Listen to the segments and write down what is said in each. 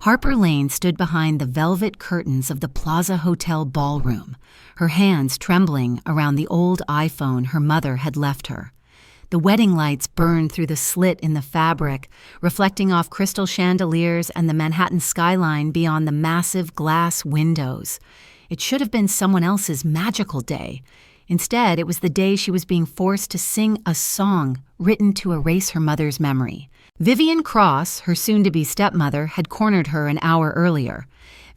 Harper Lane stood behind the velvet curtains of the Plaza Hotel ballroom, her hands trembling around the old iPhone her mother had left her. The wedding lights burned through the slit in the fabric, reflecting off crystal chandeliers and the Manhattan skyline beyond the massive glass windows. It should have been someone else's magical day. Instead, it was the day she was being forced to sing a song written to erase her mother's memory. Vivien Cross, her soon-to-be stepmother, had cornered her an hour earlier.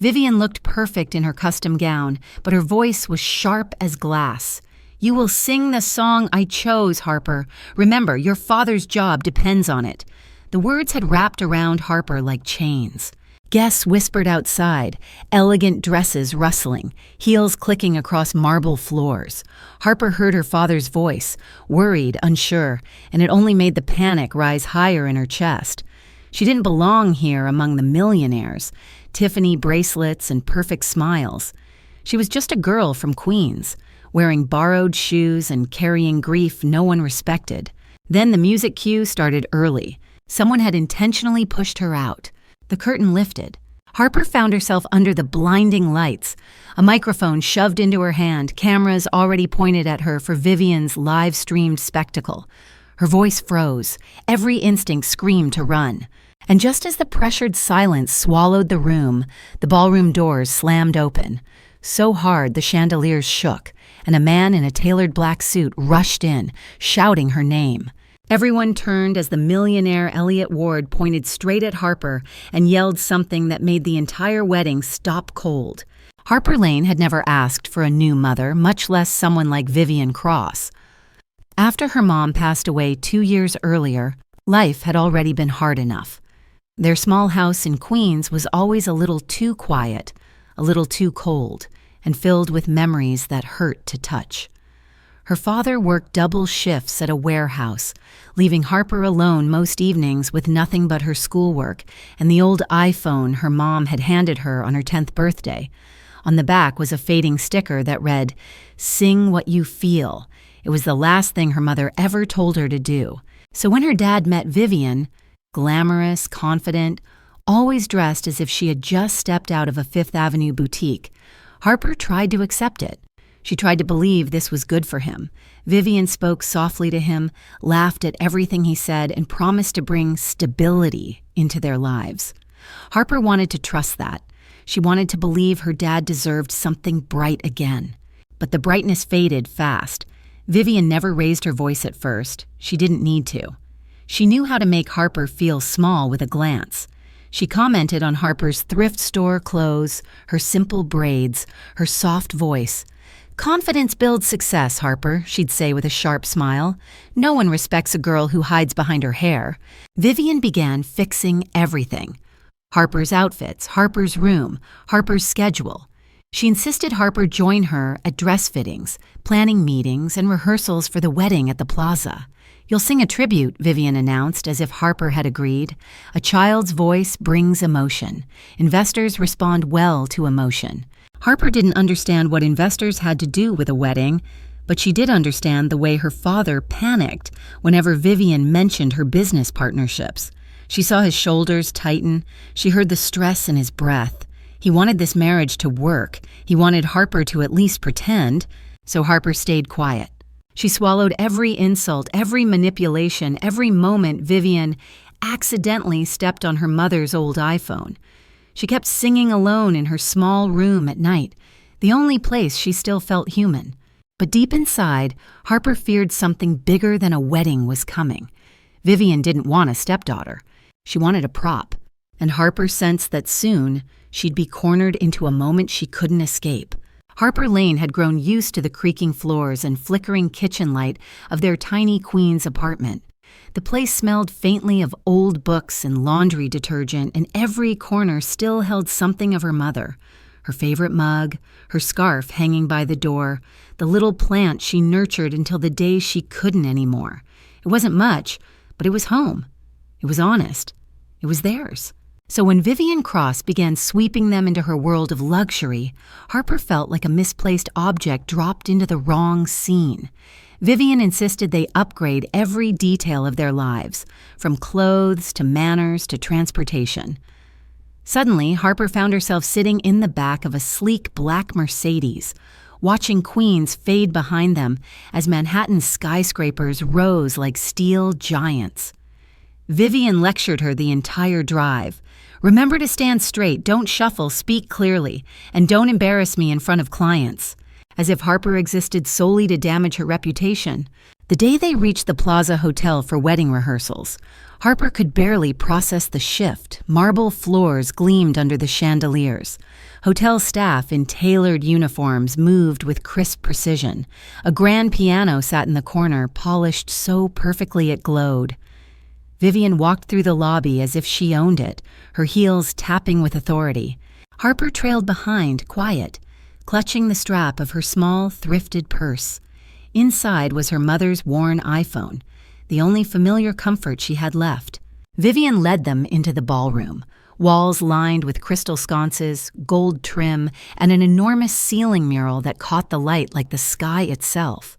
Vivien looked perfect in her custom gown, but her voice was sharp as glass. "You will sing the song I chose, Harper. Remember, your father's job depends on it." The words had wrapped around Harper like chains. Guests whispered outside, elegant dresses rustling, heels clicking across marble floors. Harper heard her father's voice, worried, unsure, and it only made the panic rise higher in her chest. She didn't belong here among the millionaires, Tiffany bracelets and perfect smiles. She was just a girl from Queens, wearing borrowed shoes and carrying grief no one respected. Then the music cue started early. Someone had intentionally pushed her out. The curtain lifted. Harper found herself under the blinding lights, a microphone shoved into her hand, cameras already pointed at her for Vivien's live-streamed spectacle. Her voice froze. Every instinct screamed to run. And just as the pressured silence swallowed the room, the ballroom doors slammed open. So hard the chandeliers shook, and a man in a tailored black suit rushed in, shouting her name. Everyone turned as the millionaire Elliot Ward pointed straight at Harper and yelled something that made the entire wedding stop cold. Harper Lane had never asked for a new mother, much less someone like Vivien Cross. After her mom passed away 2 years earlier, life had already been hard enough. Their small house in Queens was always a little too quiet, a little too cold, and filled with memories that hurt to touch. Her father worked double shifts at a warehouse, leaving Harper alone most evenings with nothing but her schoolwork and the old iPhone her mom had handed her on her 10th birthday. On the back was a fading sticker that read, "Sing what you feel." It was the last thing her mother ever told her to do. So when her dad met Vivien, glamorous, confident, always dressed as if she had just stepped out of a Fifth Avenue boutique, Harper tried to accept it. She tried to believe this was good for him. Vivien spoke softly to him, laughed at everything he said, and promised to bring stability into their lives. Harper wanted to trust that. She wanted to believe her dad deserved something bright again. But the brightness faded fast. Vivien never raised her voice at first. She didn't need to. She knew how to make Harper feel small with a glance. She commented on Harper's thrift store clothes, her simple braids, her soft voice. "Confidence builds success, Harper," she'd say with a sharp smile. "No one respects a girl who hides behind her hair." Vivien began fixing everything. Harper's outfits, Harper's room, Harper's schedule. She insisted Harper join her at dress fittings, planning meetings and rehearsals for the wedding at the Plaza. "You'll sing a tribute," Vivien announced, as if Harper had agreed. "A child's voice brings emotion. Investors respond well to emotion." Harper didn't understand what investors had to do with a wedding, but she did understand the way her father panicked whenever Vivien mentioned her business partnerships. She saw his shoulders tighten. She heard the stress in his breath. He wanted this marriage to work. He wanted Harper to at least pretend, so Harper stayed quiet. She swallowed every insult, every manipulation, every moment Vivien accidentally stepped on her mother's old iPhone. She kept singing alone in her small room at night, the only place she still felt human. But deep inside, Harper feared something bigger than a wedding was coming. Vivien didn't want a stepdaughter. She wanted a prop. And Harper sensed that soon she'd be cornered into a moment she couldn't escape. Harper Lane had grown used to the creaking floors and flickering kitchen light of their tiny Queens apartment. The place smelled faintly of old books and laundry detergent, and every corner still held something of her mother. Her favorite mug, her scarf hanging by the door, the little plant she nurtured until the day she couldn't anymore. It wasn't much, but it was home. It was honest. It was theirs. So when Vivien Cross began sweeping them into her world of luxury, Harper felt like a misplaced object dropped into the wrong scene. Vivien insisted they upgrade every detail of their lives, from clothes to manners to transportation. Suddenly, Harper found herself sitting in the back of a sleek black Mercedes, watching Queens fade behind them as Manhattan's skyscrapers rose like steel giants. Vivien lectured her the entire drive. "Remember to stand straight, don't shuffle, speak clearly, and don't embarrass me in front of clients." As if Harper existed solely to damage her reputation. The day they reached the Plaza Hotel for wedding rehearsals, Harper could barely process the shift. Marble floors gleamed under the chandeliers. Hotel staff in tailored uniforms moved with crisp precision. A grand piano sat in the corner, polished so perfectly it glowed. Vivien walked through the lobby as if she owned it, her heels tapping with authority. Harper trailed behind, quiet, clutching the strap of her small, thrifted purse. Inside was her mother's worn iPhone, the only familiar comfort she had left. Vivien led them into the ballroom, walls lined with crystal sconces, gold trim, and an enormous ceiling mural that caught the light like the sky itself.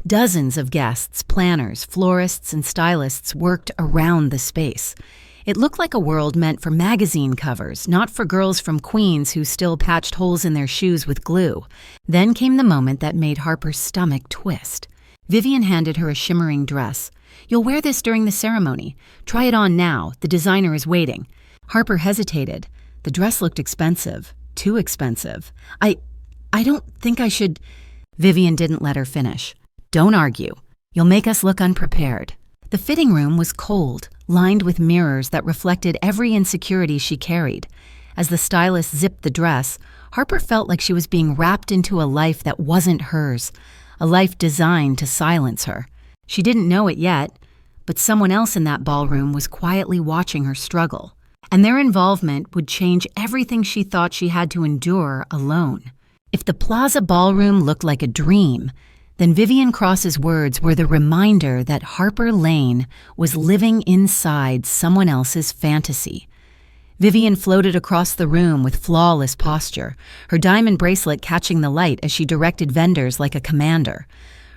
Dozens of guests, planners, florists, and stylists worked around the space. It looked like a world meant for magazine covers, not for girls from Queens who still patched holes in their shoes with glue. Then came the moment that made Harper's stomach twist. Vivien handed her a shimmering dress. "You'll wear this during the ceremony. Try it on now. The designer is waiting." Harper hesitated. The dress looked expensive. Too expensive. I don't think I should." Vivien didn't let her finish. "Don't argue. You'll make us look unprepared." The fitting room was cold, lined with mirrors that reflected every insecurity she carried. As the stylist zipped the dress, Harper felt like she was being wrapped into a life that wasn't hers, a life designed to silence her. She didn't know it yet, but someone else in that ballroom was quietly watching her struggle, and their involvement would change everything she thought she had to endure alone. If the Plaza Ballroom looked like a dream, then Vivien Cross's words were the reminder that Harper Lane was living inside someone else's fantasy. Vivien floated across the room with flawless posture, her diamond bracelet catching the light as she directed vendors like a commander.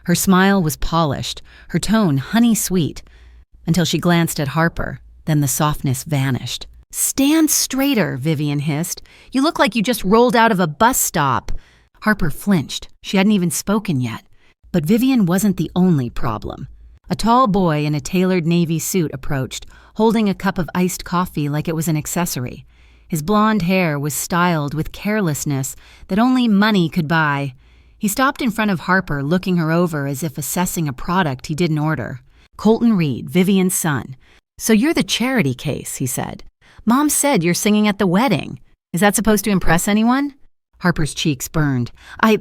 Her smile was polished, her tone honey-sweet, until she glanced at Harper, then the softness vanished. "Stand straighter," Vivien hissed. "You look like you just rolled out of a bus stop." Harper flinched. She hadn't even spoken yet. But Vivien wasn't the only problem. A tall boy in a tailored navy suit approached, holding a cup of iced coffee like it was an accessory. His blonde hair was styled with carelessness that only money could buy. He stopped in front of Harper, looking her over as if assessing a product he didn't order. "Colton Reed, Vivien's son. So you're the charity case," he said. "Mom said you're singing at the wedding. Is that supposed to impress anyone?" Harper's cheeks burned. I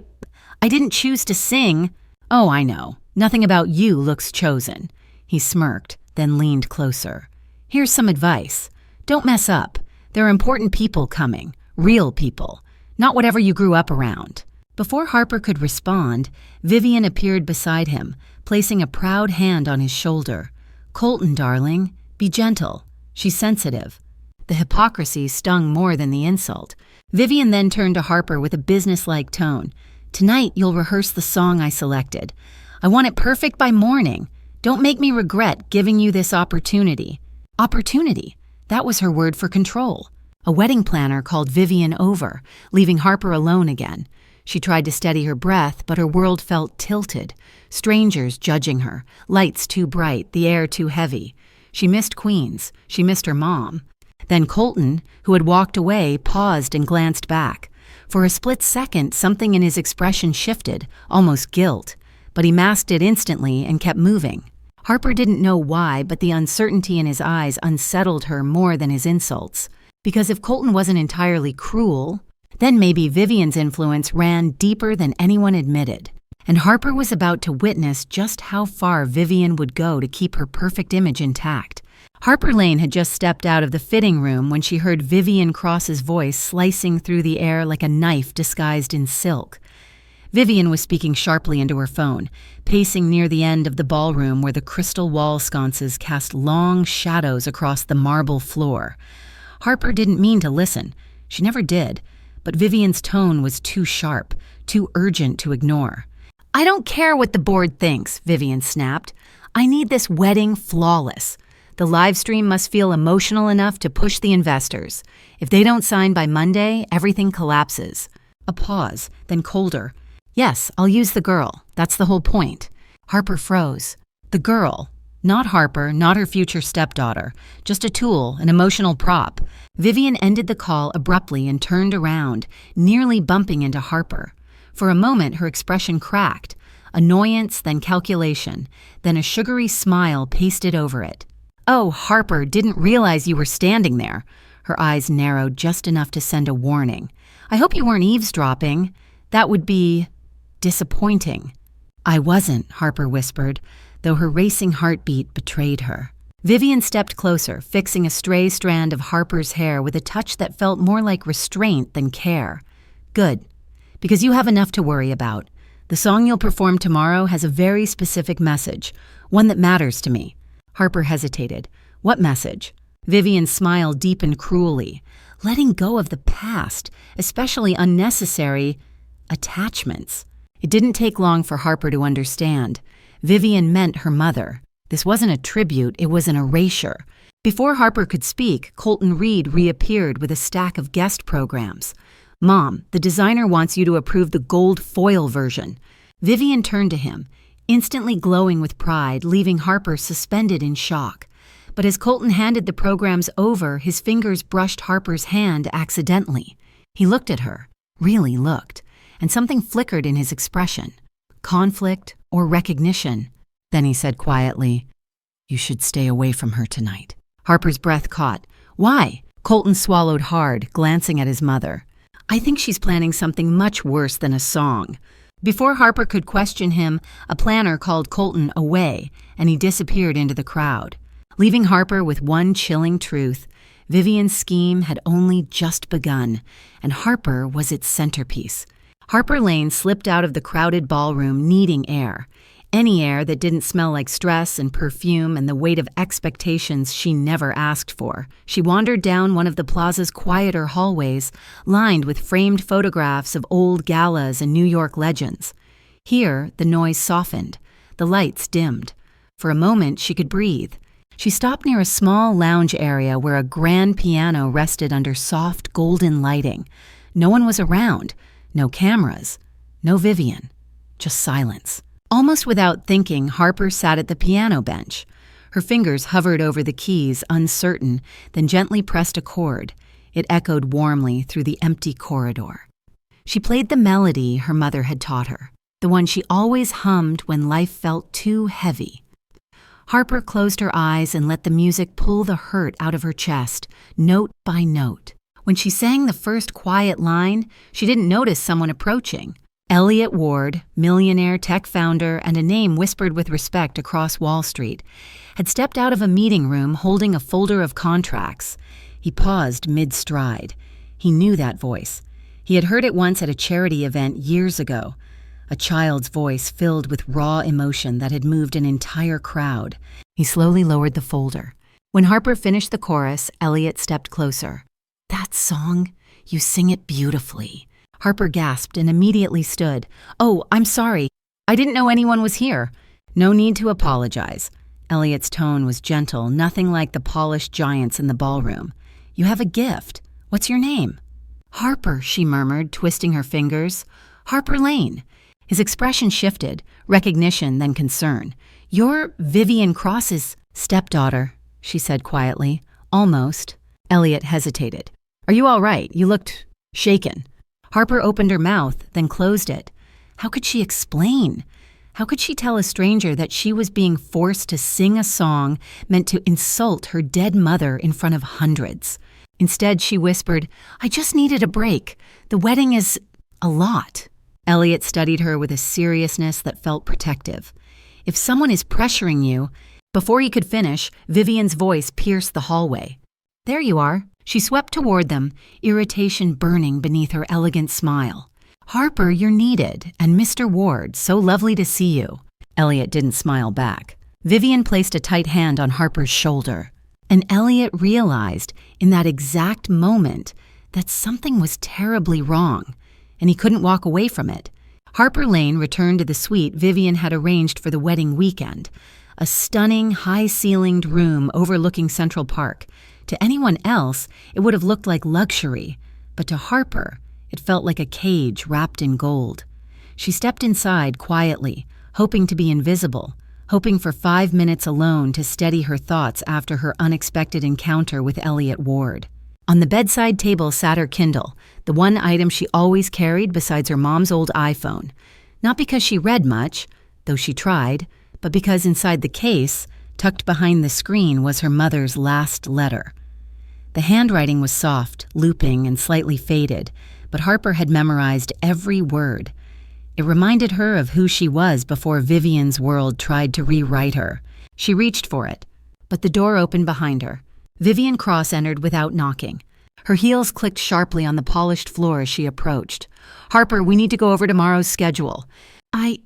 didn't choose to sing." "Oh, I know. Nothing about you looks chosen." He smirked, then leaned closer. "Here's some advice. Don't mess up. There are important people coming. Real people. Not whatever you grew up around." Before Harper could respond, Vivien appeared beside him, placing a proud hand on his shoulder. "Colton, darling, be gentle. She's sensitive." The hypocrisy stung more than the insult. Vivien then turned to Harper with a businesslike tone. "Tonight you'll rehearse the song I selected. I want it perfect by morning. Don't make me regret giving you this opportunity." Opportunity. That was her word for control. A wedding planner called Vivien over, leaving Harper alone again. She tried to steady her breath, but her world felt tilted. Strangers judging her, lights too bright, the air too heavy. She missed Queens. She missed her mom. Then Colton, who had walked away, paused and glanced back. For a split second, something in his expression shifted, almost guilt, but he masked it instantly and kept moving. Harper didn't know why, but the uncertainty in his eyes unsettled her more than his insults. Because if Colton wasn't entirely cruel, then maybe Vivien's influence ran deeper than anyone admitted. And Harper was about to witness just how far Vivien would go to keep her perfect image intact. Harper Lane had just stepped out of the fitting room when she heard Vivien Cross's voice slicing through the air like a knife disguised in silk. Vivien was speaking sharply into her phone, pacing near the end of the ballroom where the crystal wall sconces cast long shadows across the marble floor. Harper didn't mean to listen. She never did. But Vivien's tone was too sharp, too urgent to ignore. "I don't care what the board thinks," Vivien snapped. "I need this wedding flawless. The live stream must feel emotional enough to push the investors. If they don't sign by Monday, everything collapses. A pause, then colder. Yes, I'll use the girl. That's the whole point. Harper froze. The girl. Not Harper, not her future stepdaughter. Just a tool, an emotional prop. Vivien ended the call abruptly and turned around, nearly bumping into Harper. For a moment, her expression cracked. Annoyance, then calculation, then a sugary smile pasted over it. Oh, Harper, didn't realize you were standing there. Her eyes narrowed just enough to send a warning. I hope you weren't eavesdropping. That would be disappointing. I wasn't, Harper whispered, though her racing heartbeat betrayed her. Vivien stepped closer, fixing a stray strand of Harper's hair with a touch that felt more like restraint than care. Good, because you have enough to worry about. The song you'll perform tomorrow has a very specific message, one that matters to me. Harper hesitated. What message? Vivien's smile deepened cruelly. Letting go of the past, especially unnecessary attachments. It didn't take long for Harper to understand. Vivien meant her mother. This wasn't a tribute, it was an erasure. Before Harper could speak, Colton Reed reappeared with a stack of guest programs. Mom, the designer wants you to approve the gold foil version. Vivien turned to him, instantly glowing with pride, leaving Harper suspended in shock. But as Colton handed the programs over, his fingers brushed Harper's hand accidentally. He looked at her, really looked, and something flickered in his expression. Conflict or recognition. Then he said quietly, "You should stay away from her tonight." Harper's breath caught. Why? Colton swallowed hard, glancing at his mother. I think she's planning something much worse than a song. Before Harper could question him, a planner called Colton away, and he disappeared into the crowd, leaving Harper with one chilling truth. Vivien's scheme had only just begun, and Harper was its centerpiece. Harper Lane slipped out of the crowded ballroom needing air. Any air that didn't smell like stress and perfume and the weight of expectations she never asked for. She wandered down one of the plaza's quieter hallways, lined with framed photographs of old galas and New York legends. Here, the noise softened. The lights dimmed. For a moment, she could breathe. She stopped near a small lounge area where a grand piano rested under soft, golden lighting. No one was around. No cameras. No Vivien. Just silence. Almost without thinking, Harper sat at the piano bench. Her fingers hovered over the keys, uncertain, then gently pressed a chord. It echoed warmly through the empty corridor. She played the melody her mother had taught her, the one she always hummed when life felt too heavy. Harper closed her eyes and let the music pull the hurt out of her chest, note by note. When she sang the first quiet line, she didn't notice someone approaching. Elliot Ward, millionaire tech founder and a name whispered with respect across Wall Street, had stepped out of a meeting room holding a folder of contracts. He paused mid-stride. He knew that voice. He had heard it once at a charity event years ago. A child's voice filled with raw emotion that had moved an entire crowd. He slowly lowered the folder. When Harper finished the chorus, Elliot stepped closer. That song, you sing it beautifully. Harper gasped and immediately stood. Oh, I'm sorry. I didn't know anyone was here. No need to apologize. Elliot's tone was gentle, nothing like the polished giants in the ballroom. You have a gift. What's your name? Harper, she murmured, twisting her fingers. Harper Lane. His expression shifted, recognition then concern. You're Vivien Cross's stepdaughter, she said quietly. Almost. Elliot hesitated. Are you all right? You looked shaken. Harper opened her mouth, then closed it. How could she explain? How could she tell a stranger that she was being forced to sing a song meant to insult her dead mother in front of hundreds? Instead, she whispered, I just needed a break. The wedding is a lot. Elliot studied her with a seriousness that felt protective. If someone is pressuring you... Before he could finish, Vivien's voice pierced the hallway. There you are. She swept toward them, irritation burning beneath her elegant smile. Harper, you're needed, and Mr. Ward, so lovely to see you. Elliot didn't smile back. Vivien placed a tight hand on Harper's shoulder, and Elliot realized in that exact moment that something was terribly wrong, and he couldn't walk away from it. Harper Lane returned to the suite Vivien had arranged for the wedding weekend, a stunning, high-ceilinged room overlooking Central Park. To anyone else, it would have looked like luxury, but to Harper, it felt like a cage wrapped in gold. She stepped inside quietly, hoping to be invisible, hoping for 5 minutes alone to steady her thoughts after her unexpected encounter with Elliot Ward. On the bedside table sat her Kindle, the one item she always carried besides her mom's old iPhone. Not because she read much, though she tried, but because inside the case, tucked behind the screen, was her mother's last letter. The handwriting was soft, looping, and slightly faded, but Harper had memorized every word. It reminded her of who she was before Vivien's world tried to rewrite her. She reached for it, but the door opened behind her. Vivien cross-entered without knocking. Her heels clicked sharply on the polished floor as she approached. "Harper, we need to go over tomorrow's schedule." I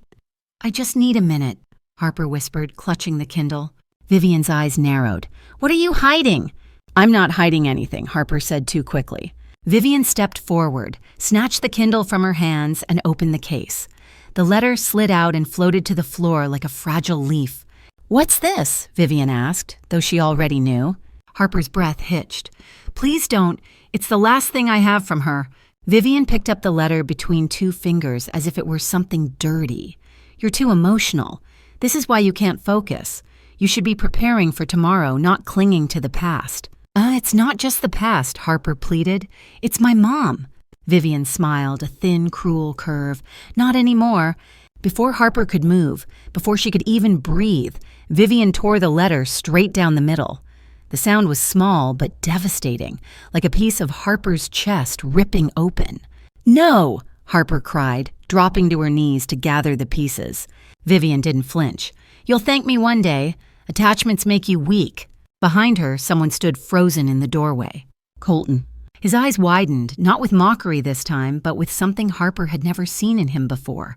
just need a minute," Harper whispered, clutching the Kindle. Vivien's eyes narrowed. "What are you hiding?" "I'm not hiding anything," Harper said too quickly. Vivien stepped forward, snatched the Kindle from her hands, and opened the case. The letter slid out and floated to the floor like a fragile leaf. "What's this?" Vivien asked, though she already knew. Harper's breath hitched. "Please don't. It's the last thing I have from her." Vivien picked up the letter between two fingers as if it were something dirty. "You're too emotional. This is why you can't focus. You should be preparing for tomorrow, not clinging to the past." It's not just the past," Harper pleaded. "It's my mom." Vivien smiled, a thin, cruel curve. "Not anymore." Before Harper could move, before she could even breathe, Vivien tore the letter straight down the middle. The sound was small but devastating, like a piece of Harper's chest ripping open. "No!" Harper cried, dropping to her knees to gather the pieces. Vivien didn't flinch. "You'll thank me one day. Attachments make you weak." Behind her, someone stood frozen in the doorway. Colton. His eyes widened, not with mockery this time, but with something Harper had never seen in him before.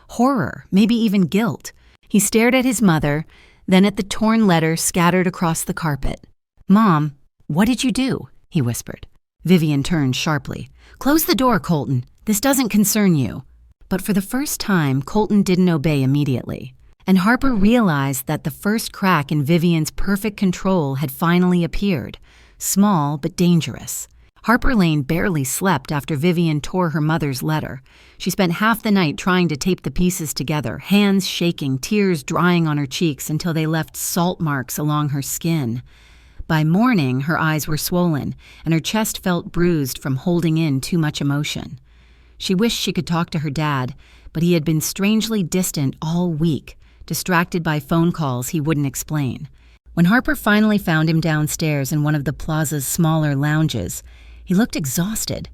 Horror, maybe even guilt. He stared at his mother, then at the torn letter scattered across the carpet. "Mom, what did you do?" he whispered. Vivien turned sharply. "Close the door, Colton. This doesn't concern you." But for the first time, Colton didn't obey immediately. And Harper realized that the first crack in Vivien's perfect control had finally appeared, small but dangerous. Harper Lane barely slept after Vivien tore her mother's letter. She spent half the night trying to tape the pieces together, hands shaking, tears drying on her cheeks until they left salt marks along her skin. By morning, her eyes were swollen, and her chest felt bruised from holding in too much emotion. She wished she could talk to her dad, but he had been strangely distant all week, distracted by phone calls he wouldn't explain. When Harper finally found him downstairs in one of the plaza's smaller lounges, he looked exhausted.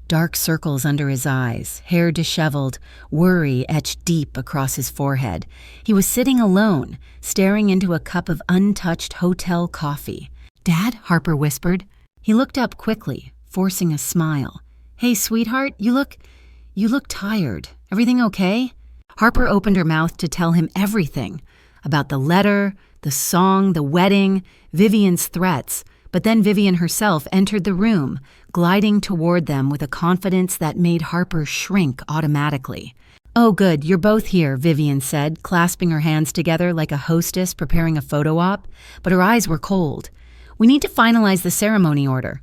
Dark circles under his eyes, hair disheveled, worry etched deep across his forehead. He was sitting alone, staring into a cup of untouched hotel coffee. "Dad?" Harper whispered. He looked up quickly, forcing a smile. "Hey, sweetheart, you look tired. Everything okay?" Harper opened her mouth to tell him everything, about the letter, the song, the wedding, Vivien's threats, but then Vivien herself entered the room, gliding toward them with a confidence that made Harper shrink automatically. "Oh, good, you're both here," Vivien said, clasping her hands together like a hostess preparing a photo op, but her eyes were cold. "We need to finalize the ceremony order."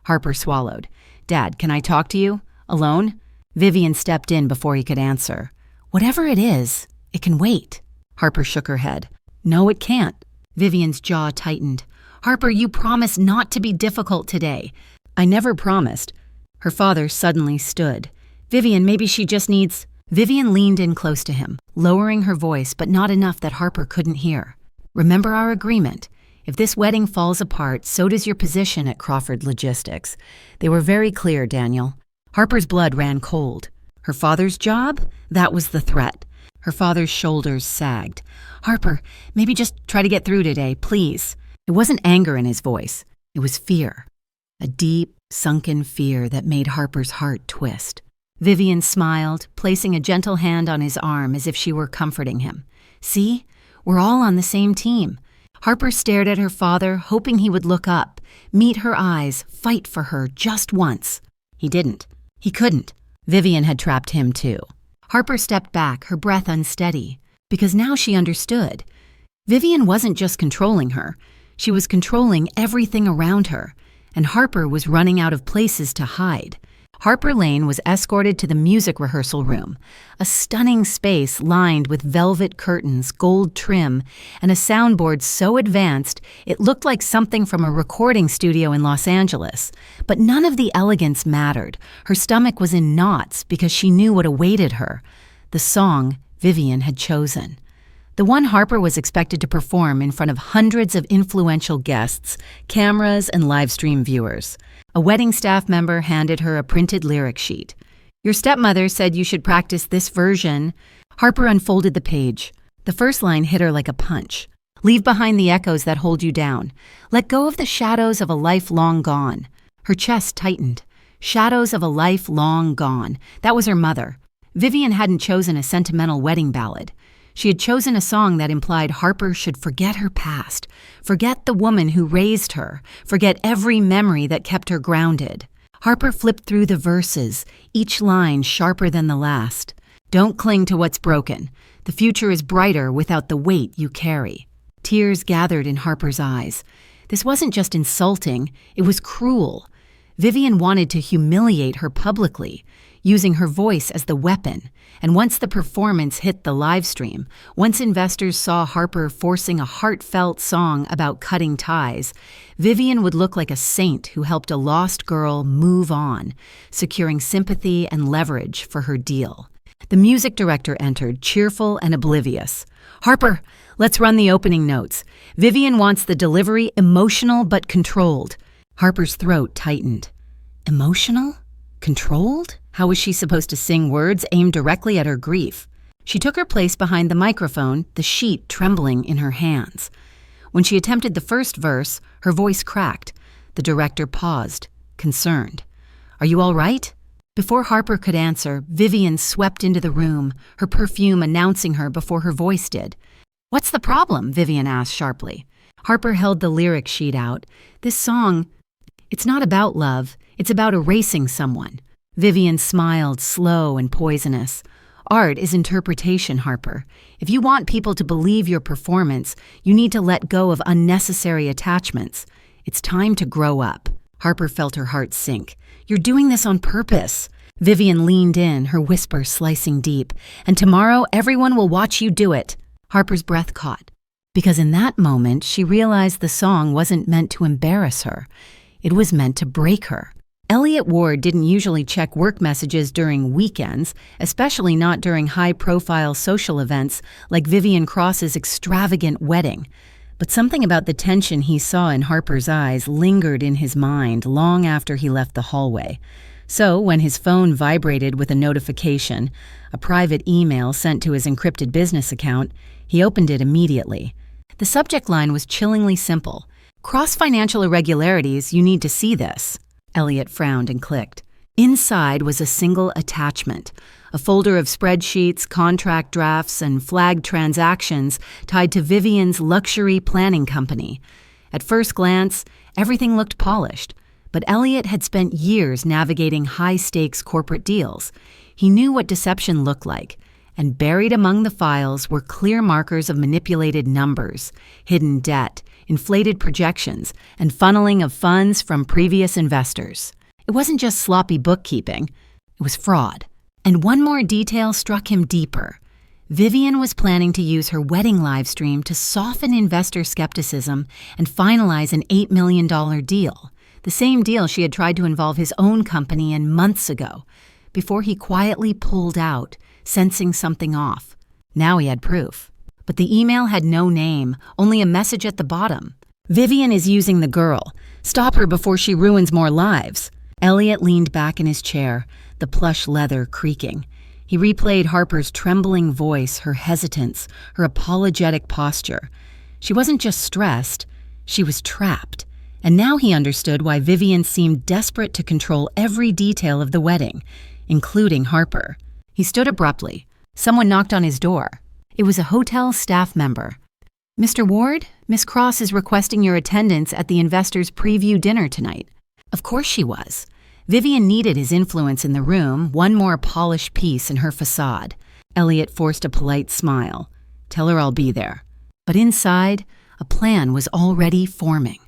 Harper swallowed. "Dad, can I talk to you? Alone?" Vivien stepped in before he could answer. "Whatever it is, it can wait." Harper shook her head. "No, it can't." Vivien's jaw tightened. "Harper, you promised not to be difficult today." "I never promised." Her father suddenly stood. "Vivien, maybe she just needs—" Vivien leaned in close to him, lowering her voice, but not enough that Harper couldn't hear. "Remember our agreement. If this wedding falls apart, so does your position at Crawford Logistics. They were very clear, Daniel." Harper's blood ran cold. Her father's job? That was the threat. Her father's shoulders sagged. "Harper, maybe just try to get through today, please." It wasn't anger in his voice. It was fear. A deep, sunken fear that made Harper's heart twist. Vivien smiled, placing a gentle hand on his arm as if she were comforting him. "See? We're all on the same team." Harper stared at her father, hoping he would look up, meet her eyes, fight for her just once. He didn't. He couldn't. Vivien had trapped him too. Harper stepped back, her breath unsteady, because now she understood. Vivien wasn't just controlling her, she was controlling everything around her, and Harper was running out of places to hide. Harper Lane was escorted to the music rehearsal room, a stunning space lined with velvet curtains, gold trim, and a soundboard so advanced it looked like something from a recording studio in Los Angeles. But none of the elegance mattered. Her stomach was in knots because she knew what awaited her: the song Vivien had chosen. The one Harper was expected to perform in front of hundreds of influential guests, cameras, and live stream viewers. A wedding staff member handed her a printed lyric sheet. "Your stepmother said you should practice this version." Harper unfolded the page. The first line hit her like a punch. "Leave behind the echoes that hold you down. Let go of the shadows of a life long gone." Her chest tightened. Shadows of a life long gone. That was her mother. Vivien hadn't chosen a sentimental wedding ballad. She had chosen a song that implied Harper should forget her past, forget the woman who raised her, forget every memory that kept her grounded. Harper flipped through the verses, each line sharper than the last. "Don't cling to what's broken. The future is brighter without the weight you carry." Tears gathered in Harper's eyes. This wasn't just insulting, it was cruel. Vivien wanted to humiliate her publicly, using her voice as the weapon. And once the performance hit the live stream, once investors saw Harper forcing a heartfelt song about cutting ties, Vivien would look like a saint who helped a lost girl move on, securing sympathy and leverage for her deal. The music director entered, cheerful and oblivious. "Harper, let's run the opening notes. Vivien wants the delivery emotional but controlled." Harper's throat tightened. Emotional? Controlled? How was she supposed to sing words aimed directly at her grief? She took her place behind the microphone, the sheet trembling in her hands. When she attempted the first verse, her voice cracked. The director paused, concerned. "Are you all right?" Before Harper could answer, Vivien swept into the room, her perfume announcing her before her voice did. "What's the problem?" Vivien asked sharply. Harper held the lyric sheet out. "This song, it's not about love, it's about erasing someone." Vivien smiled, slow and poisonous. "Art is interpretation, Harper. If you want people to believe your performance, you need to let go of unnecessary attachments. It's time to grow up." Harper felt her heart sink. "You're doing this on purpose." Vivien leaned in, her whisper slicing deep. "And tomorrow, everyone will watch you do it." Harper's breath caught. Because in that moment, she realized the song wasn't meant to embarrass her. It was meant to break her. Elliot Ward didn't usually check work messages during weekends, especially not during high-profile social events like Vivien Cross's extravagant wedding. But something about the tension he saw in Harper's eyes lingered in his mind long after he left the hallway. So when his phone vibrated with a notification, a private email sent to his encrypted business account, he opened it immediately. The subject line was chillingly simple. "Cross financial irregularities, you need to see this." Elliot frowned and clicked. Inside was a single attachment, a folder of spreadsheets, contract drafts, and flagged transactions tied to Vivien's luxury planning company. At first glance, everything looked polished, but Elliot had spent years navigating high-stakes corporate deals. He knew what deception looked like, and buried among the files were clear markers of manipulated numbers, hidden debt, inflated projections, and funneling of funds from previous investors. It wasn't just sloppy bookkeeping, it was fraud. And one more detail struck him deeper. Vivien was planning to use her wedding livestream to soften investor skepticism and finalize an $8 million deal, the same deal she had tried to involve his own company in months ago, before he quietly pulled out, sensing something off. Now he had proof. But the email had no name, only a message at the bottom. "Vivien is using the girl. Stop her before she ruins more lives." Elliot leaned back in his chair, the plush leather creaking. He replayed Harper's trembling voice, her hesitance, her apologetic posture. She wasn't just stressed, she was trapped. And now he understood why Vivien seemed desperate to control every detail of the wedding, including Harper. He stood abruptly. Someone knocked on his door. It was a hotel staff member. "Mr. Ward, Miss Cross is requesting your attendance at the investors' preview dinner tonight." Of course she was. Vivien needed his influence in the room, one more polished piece in her facade. Elliot forced a polite smile. "Tell her I'll be there." But inside, a plan was already forming.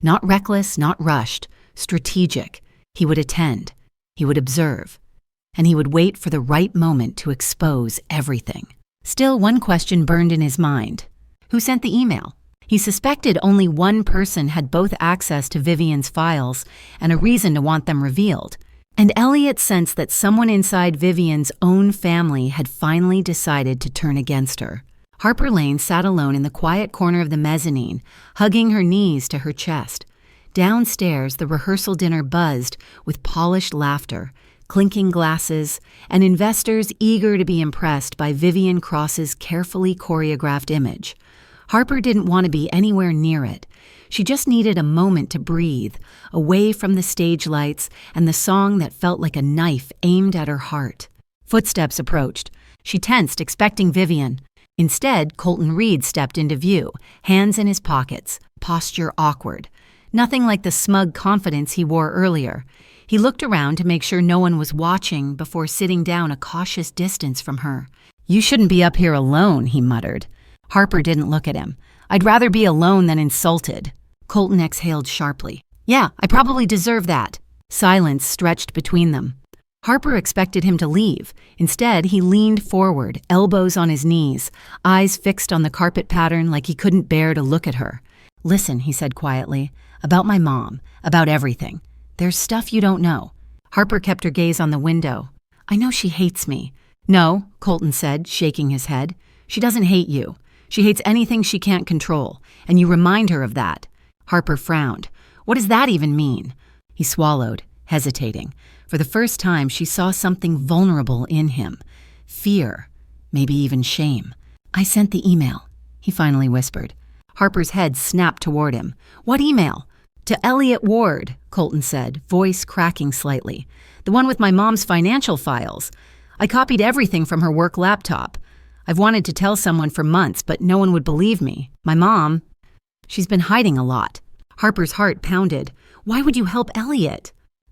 Not reckless, not rushed, strategic. He would attend. He would observe. And he would wait for the right moment to expose everything. Still, one question burned in his mind. Who sent the email? He suspected only one person had both access to Vivien's files and a reason to want them revealed. And Elliot sensed that someone inside Vivien's own family had finally decided to turn against her. Harper Lane sat alone in the quiet corner of the mezzanine, hugging her knees to her chest. Downstairs, the rehearsal dinner buzzed with polished laughter, clinking glasses, and investors eager to be impressed by Vivien Cross's carefully choreographed image. Harper didn't want to be anywhere near it. She just needed a moment to breathe, away from the stage lights and the song that felt like a knife aimed at her heart. Footsteps approached. She tensed, expecting Vivien. Instead, Colton Reed stepped into view, hands in his pockets, posture awkward. Nothing like the smug confidence he wore earlier. He looked around to make sure no one was watching before sitting down a cautious distance from her. "You shouldn't be up here alone," he muttered. Harper didn't look at him. "I'd rather be alone than insulted." Colton exhaled sharply. "Yeah, I probably deserve that." Silence stretched between them. Harper expected him to leave. Instead, he leaned forward, elbows on his knees, eyes fixed on the carpet pattern like he couldn't bear to look at her. "Listen," he said quietly, "about my mom, about everything. There's stuff you don't know." Harper kept her gaze on the window. "I know she hates me." "No," Colton said, shaking his head. "She doesn't hate you. She hates anything she can't control, and you remind her of that." Harper frowned. "What does that even mean?" He swallowed, hesitating. For the first time, she saw something vulnerable in him. Fear, maybe even shame. "I sent the email," he finally whispered. Harper's head snapped toward him. "What email?" "To Elliot Ward," Colton said, voice cracking slightly. "The one with my mom's financial files. I copied everything from her work laptop. I've wanted to tell someone for months, but no one would believe me. My mom, she's been hiding a lot." Harper's heart pounded. "Why would you help Elliot?"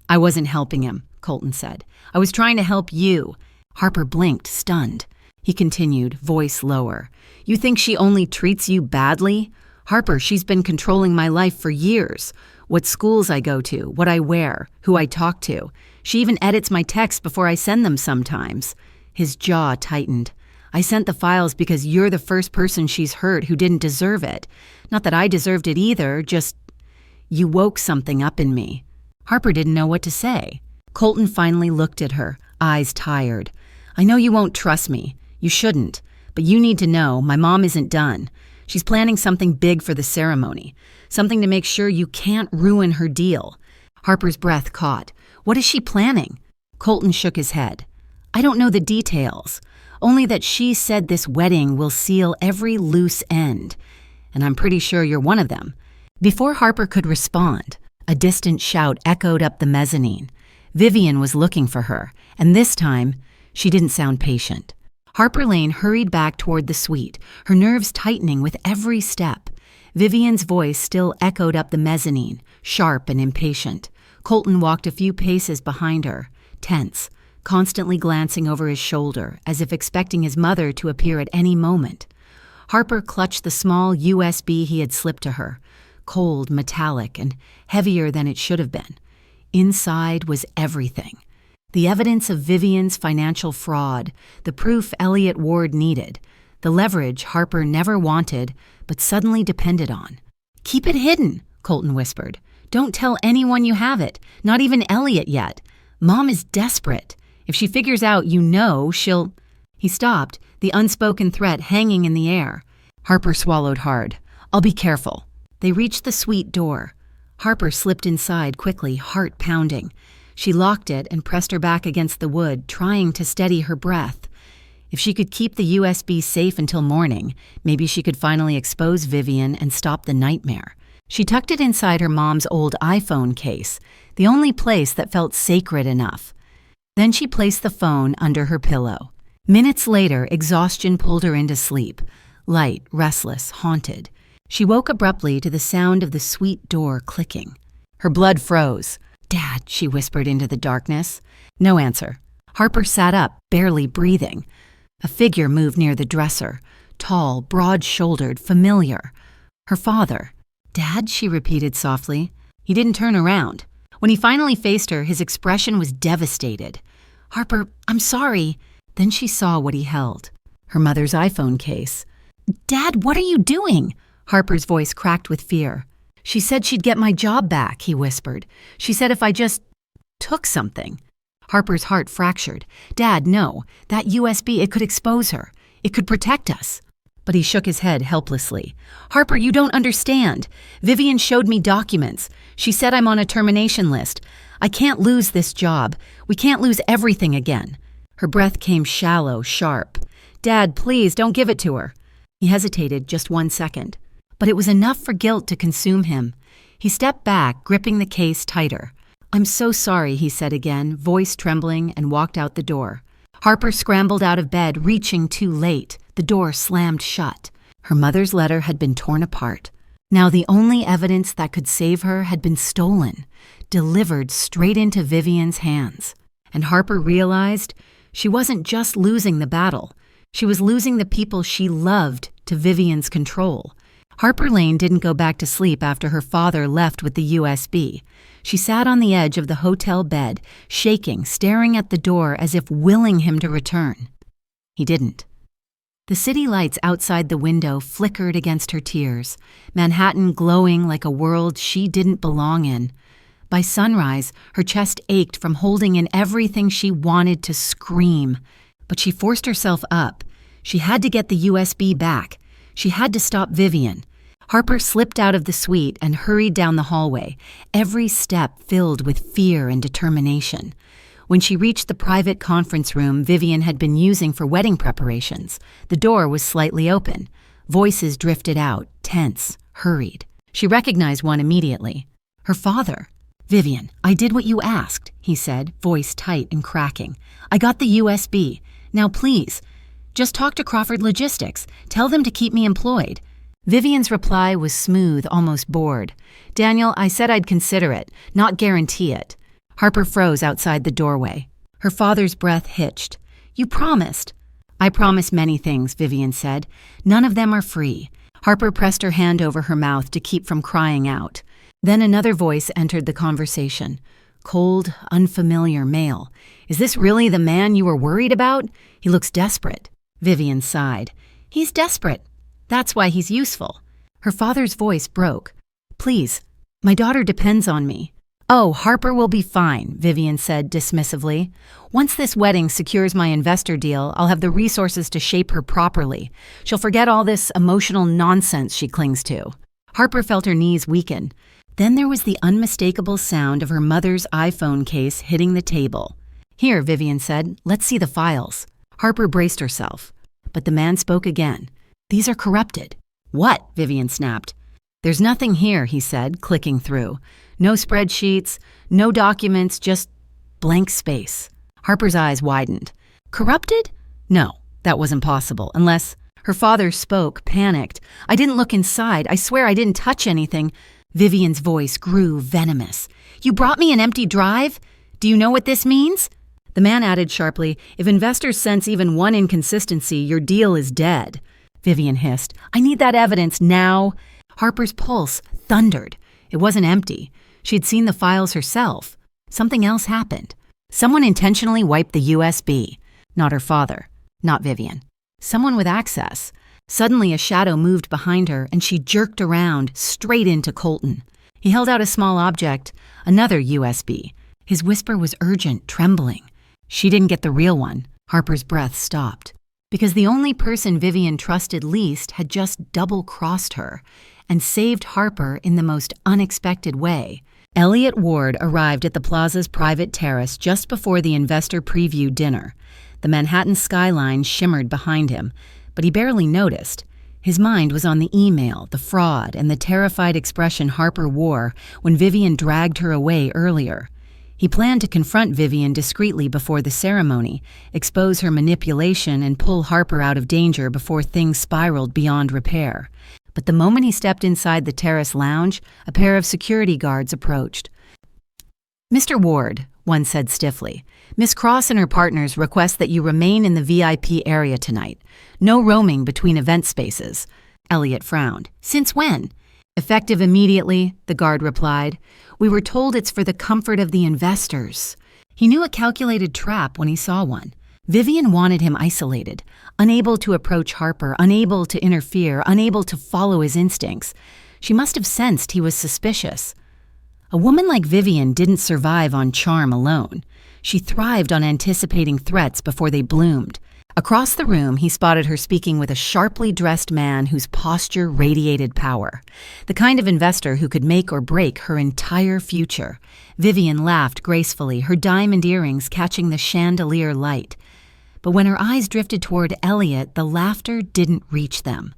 "I wasn't helping him," Colton said. "I was trying to help you." Harper blinked, stunned. He continued, voice lower. "You think she only treats you badly? Harper, she's been controlling my life for years. What schools I go to, what I wear, who I talk to. She even edits my texts before I send them sometimes." His jaw tightened. "I sent the files because you're the first person she's hurt who didn't deserve it. Not that I deserved it either, just you woke something up in me." Harper didn't know what to say. Colton finally looked at her, eyes tired. "I know you won't trust me. You shouldn't. But you need to know my mom isn't done. She's planning something big for the ceremony. Something to make sure you can't ruin her deal." Harper's breath caught. "What is she planning?" Colton shook his head. "I don't know the details. Only that she said this wedding will seal every loose end. And I'm pretty sure you're one of them." Before Harper could respond, a distant shout echoed up the mezzanine. Vivien was looking for her, and this time, she didn't sound patient. Harper Lane hurried back toward the suite, her nerves tightening with every step. Vivien's voice still echoed up the mezzanine, sharp and impatient. Colton walked a few paces behind her, tense, constantly glancing over his shoulder, as if expecting his mother to appear at any moment. Harper clutched the small USB he had slipped to her, cold, metallic, and heavier than it should have been. Inside was everything. The evidence of Vivien's financial fraud, the proof Elliot Ward needed, the leverage Harper never wanted but suddenly depended on. "Keep it hidden," Colton whispered. "Don't tell anyone you have it, not even Elliot yet. Mom is desperate. If she figures out you know, she'll—" He stopped, the unspoken threat hanging in the air. Harper swallowed hard. "I'll be careful." They reached the suite door. Harper slipped inside quickly, heart pounding. She locked it and pressed her back against the wood, trying to steady her breath. If she could keep the USB safe until morning, maybe she could finally expose Vivien and stop the nightmare. She tucked it inside her mom's old iPhone case, the only place that felt sacred enough. Then she placed the phone under her pillow. Minutes later, exhaustion pulled her into sleep, light, restless, haunted. She woke abruptly to the sound of the suite door clicking. Her blood froze. "Dad," she whispered into the darkness. No answer. Harper sat up, barely breathing. A figure moved near the dresser, tall, broad-shouldered, familiar. Her father. "Dad?" she repeated softly. He didn't turn around. When he finally faced her, his expression was devastated. "Harper, I'm sorry." Then she saw what he held. Her mother's iPhone case. "Dad, what are you doing?" Harper's voice cracked with fear. "She said she'd get my job back," he whispered. "She said if I just took something." Harper's heart fractured. "Dad, no. That USB, it could expose her. It could protect us." But he shook his head helplessly. "Harper, you don't understand. Vivien showed me documents. She said I'm on a termination list. I can't lose this job. We can't lose everything again." Her breath came shallow, sharp. "Dad, please, don't give it to her." He hesitated just 1 second. But it was enough for guilt to consume him. He stepped back, gripping the case tighter. "I'm so sorry," he said again, voice trembling, and walked out the door. Harper scrambled out of bed, reaching too late. The door slammed shut. Her mother's letter had been torn apart. Now the only evidence that could save her had been stolen, delivered straight into Vivien's hands. And Harper realized she wasn't just losing the battle. She was losing the people she loved to Vivien's control. Harper Lane didn't go back to sleep after her father left with the USB. She sat on the edge of the hotel bed, shaking, staring at the door as if willing him to return. He didn't. The city lights outside the window flickered against her tears, Manhattan glowing like a world she didn't belong in. By sunrise, her chest ached from holding in everything she wanted to scream. But she forced herself up. She had to get the USB back. She had to stop Vivien. Harper slipped out of the suite and hurried down the hallway, every step filled with fear and determination. When she reached the private conference room Vivien had been using for wedding preparations, the door was slightly open. Voices drifted out, tense, hurried. She recognized one immediately. Her father. "Vivien, I did what you asked," he said, voice tight and cracking. "I got the USB. Now please, just talk to Crawford Logistics. Tell them to keep me employed." Vivien's reply was smooth, almost bored. "Daniel, I said I'd consider it, not guarantee it." Harper froze outside the doorway. Her father's breath hitched. "You promised." "I promise many things," Vivien said. "None of them are free." Harper pressed her hand over her mouth to keep from crying out. Then another voice entered the conversation. Cold, unfamiliar male. "Is this really the man you were worried about? He looks desperate." Vivien sighed. "He's desperate. That's why he's useful." Her father's voice broke. "Please, my daughter depends on me." "Oh, Harper will be fine," Vivien said dismissively. "Once this wedding secures my investor deal, I'll have the resources to shape her properly. She'll forget all this emotional nonsense she clings to." Harper felt her knees weaken. Then there was the unmistakable sound of her mother's iPhone case hitting the table. "Here," Vivien said, "let's see the files." Harper braced herself. But the man spoke again. "These are corrupted." "What?" Vivien snapped. "There's nothing here," he said, clicking through. "No spreadsheets, no documents, just blank space." Harper's eyes widened. "Corrupted? No, that wasn't possible, unless—" Her father spoke, panicked. "I didn't look inside. I swear I didn't touch anything." Vivien's voice grew venomous. "You brought me an empty drive? Do you know what this means?" The man added sharply, "If investors sense even one inconsistency, your deal is dead." Vivien hissed. "I need that evidence now." Harper's pulse thundered. It wasn't empty. She'd seen the files herself. Something else happened. Someone intentionally wiped the USB. Not her father. Not Vivien. Someone with access. Suddenly a shadow moved behind her, and she jerked around, straight into Colton. He held out a small object, another USB. His whisper was urgent, trembling. She didn't get the real one. Harper's breath stopped. Because the only person Vivien trusted least had just double-crossed her and saved Harper in the most unexpected way. Elliot Ward arrived at the Plaza's private terrace just before the investor preview dinner. The Manhattan skyline shimmered behind him, but he barely noticed. His mind was on the email, the fraud, and the terrified expression Harper wore when Vivien dragged her away earlier. He planned to confront Vivien discreetly before the ceremony, expose her manipulation, and pull Harper out of danger before things spiraled beyond repair. But the moment he stepped inside the terrace lounge, a pair of security guards approached. "Mr. Ward, one said stiffly. "Miss Cross and her partners request that you remain in the VIP area tonight. No roaming between event spaces." Elliot frowned. "Since when?" "Effective immediately," the guard replied. "We were told it's for the comfort of the investors." He knew a calculated trap when he saw one. Vivien wanted him isolated, unable to approach Harper, unable to interfere, unable to follow his instincts. She must have sensed he was suspicious. A woman like Vivien didn't survive on charm alone. She thrived on anticipating threats before they bloomed. Across the room, he spotted her speaking with a sharply dressed man whose posture radiated power. The kind of investor who could make or break her entire future. Vivien laughed gracefully, her diamond earrings catching the chandelier light. But when her eyes drifted toward Elliot, the laughter didn't reach them.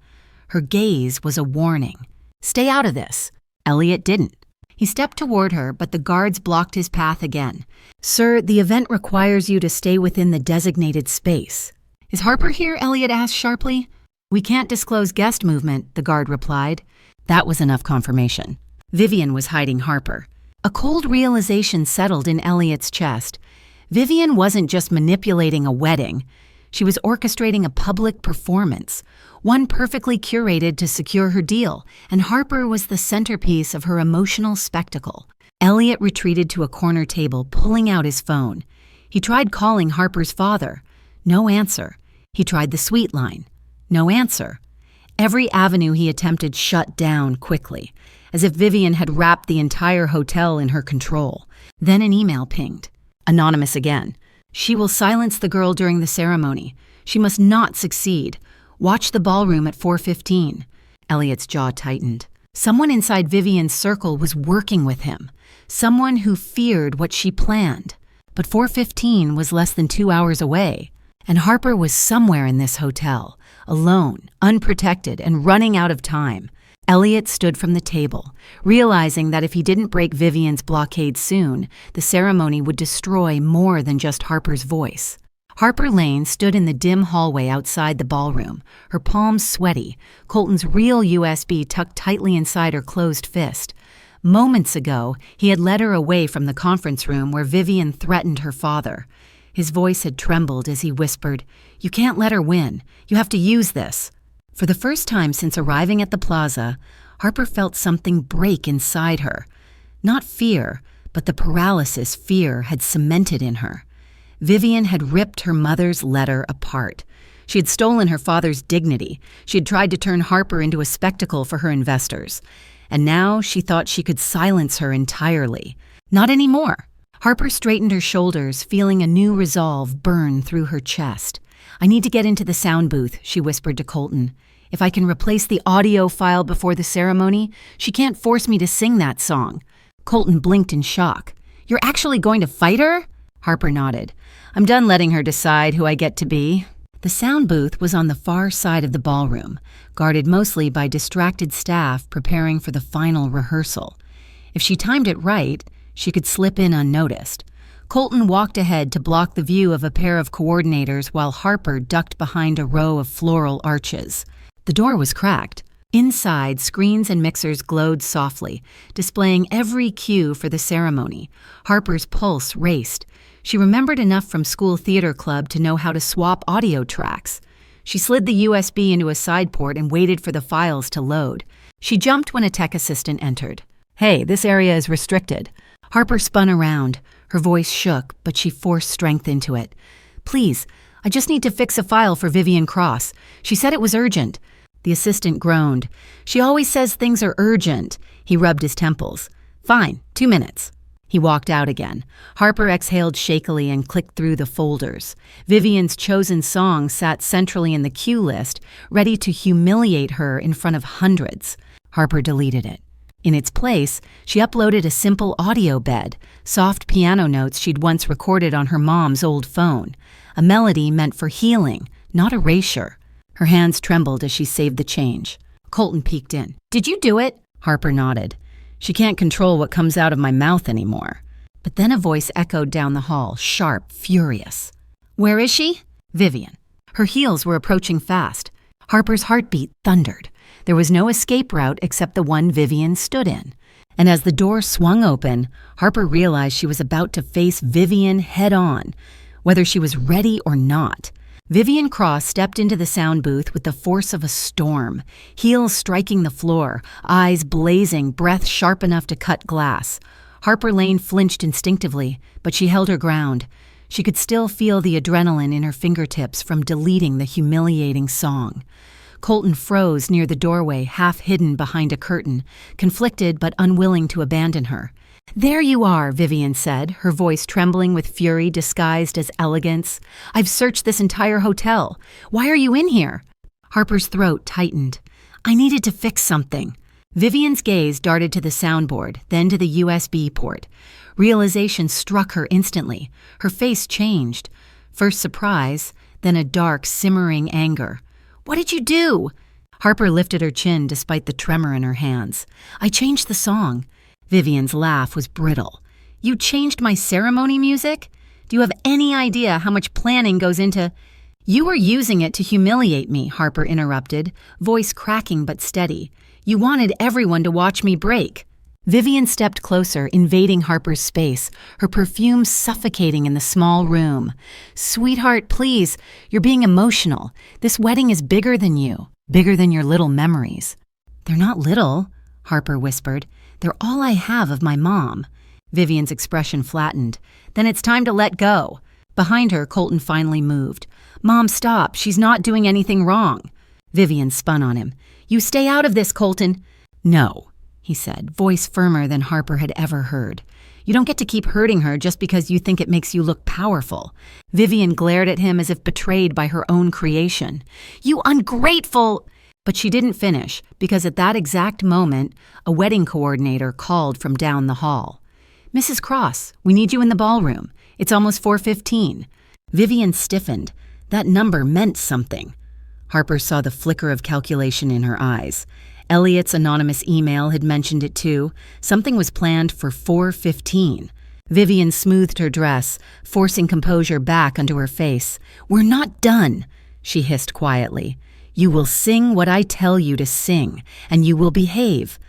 Her gaze was a warning. "Stay out of this." Elliot didn't. He stepped toward her, but the guards blocked his path again. "Sir, the event requires you to stay within the designated space." "Is Harper here?" Elliot asked sharply. "We can't disclose guest movement," the guard replied. That was enough confirmation. Vivien was hiding Harper. A cold realization settled in Elliot's chest. Vivien wasn't just manipulating a wedding. She was orchestrating a public performance, one perfectly curated to secure her deal, and Harper was the centerpiece of her emotional spectacle. Elliot retreated to a corner table, pulling out his phone. He tried calling Harper's father. No answer. He tried the suite line. No answer. Every avenue he attempted shut down quickly, as if Vivien had wrapped the entire hotel in her control. Then an email pinged. Anonymous again. "She will silence the girl during the ceremony. She must not succeed. Watch the ballroom at 4:15. Elliot's jaw tightened. Someone inside Vivien's circle was working with him. Someone who feared what she planned. But 4:15 was less than 2 hours away. And Harper was somewhere in this hotel, alone, unprotected, and running out of time. Elliot stood from the table, realizing that if he didn't break Vivien's blockade soon, the ceremony would destroy more than just Harper's voice. Harper Lane stood in the dim hallway outside the ballroom, her palms sweaty, Colton's real USB tucked tightly inside her closed fist. Moments ago, he had led her away from the conference room where Vivien threatened her father. His voice had trembled as he whispered, "You can't let her win. You have to use this." For the first time since arriving at the plaza, Harper felt something break inside her. Not fear, but the paralysis fear had cemented in her. Vivien had ripped her mother's letter apart. She had stolen her father's dignity. She had tried to turn Harper into a spectacle for her investors. And now she thought she could silence her entirely. Not anymore. Harper straightened her shoulders, feeling a new resolve burn through her chest. "I need to get into the sound booth," she whispered to Colton. "If I can replace the audio file before the ceremony, she can't force me to sing that song." Colton blinked in shock. "You're actually going to fight her?" Harper nodded. "I'm done letting her decide who I get to be." The sound booth was on the far side of the ballroom, guarded mostly by distracted staff preparing for the final rehearsal. If she timed it right, she could slip in unnoticed. Colton walked ahead to block the view of a pair of coordinators while Harper ducked behind a row of floral arches. The door was cracked. Inside, screens and mixers glowed softly, displaying every cue for the ceremony. Harper's pulse raced. She remembered enough from school theater club to know how to swap audio tracks. She slid the USB into a side port and waited for the files to load. She jumped when a tech assistant entered. "Hey, this area is restricted." Harper spun around. Her voice shook, but she forced strength into it. "Please, I just need to fix a file for Vivien Cross. She said it was urgent." The assistant groaned. "She always says things are urgent." He rubbed his temples. "Fine, 2 minutes." He walked out again. Harper exhaled shakily and clicked through the folders. Vivien's chosen song sat centrally in the cue list, ready to humiliate her in front of hundreds. Harper deleted it. In its place, she uploaded a simple audio bed, soft piano notes she'd once recorded on her mom's old phone. A melody meant for healing, not erasure. Her hands trembled as she saved the change. Colton peeked in. "Did you do it?" Harper nodded. "She can't control what comes out of my mouth anymore." But then a voice echoed down the hall, sharp, furious. "Where is she?" "Vivien." Her heels were approaching fast. Harper's heartbeat thundered. There was no escape route except the one Vivien stood in. And as the door swung open, Harper realized she was about to face Vivien head-on, whether she was ready or not. Vivien Cross stepped into the sound booth with the force of a storm, heels striking the floor, eyes blazing, breath sharp enough to cut glass. Harper Lane flinched instinctively, but she held her ground. She could still feel the adrenaline in her fingertips from deleting the humiliating song. Colton froze near the doorway, half hidden behind a curtain, conflicted but unwilling to abandon her. "There you are," Vivien said, her voice trembling with fury disguised as elegance. "I've searched this entire hotel. Why are you in here?" Harper's throat tightened. "I needed to fix something." Vivien's gaze darted to the soundboard, then to the USB port. Realization struck her instantly. Her face changed. First surprise, then a dark, simmering anger. "What did you do?" Harper lifted her chin despite the tremor in her hands. "I changed the song." Vivien's laugh was brittle. "You changed my ceremony music? Do you have any idea how much planning goes into—" "You were using it to humiliate me," Harper interrupted, voice cracking but steady. "You wanted everyone to watch me break." Vivien stepped closer, invading Harper's space, her perfume suffocating in the small room. "Sweetheart, please, you're being emotional. This wedding is bigger than you, bigger than your little memories." "They're not little," Harper whispered. "They're all I have of my mom." Vivien's expression flattened. "Then it's time to let go." Behind her, Colton finally moved. "Mom, stop. She's not doing anything wrong." Vivien spun on him. "You stay out of this, Colton." "No," he said, voice firmer than Harper had ever heard. "You don't get to keep hurting her just because you think it makes you look powerful." Vivien glared at him as if betrayed by her own creation. "You ungrateful—" But she didn't finish, because at that exact moment, a wedding coordinator called from down the hall. "Mrs. Cross, we need you in the ballroom. It's almost 4:15. Vivien stiffened. That number meant something. Harper saw the flicker of calculation in her eyes. Elliot's anonymous email had mentioned it too. Something was planned for 4:15. Vivien smoothed her dress, forcing composure back onto her face. "We're not done," she hissed quietly. "You will sing what I tell you to sing, and you will behave."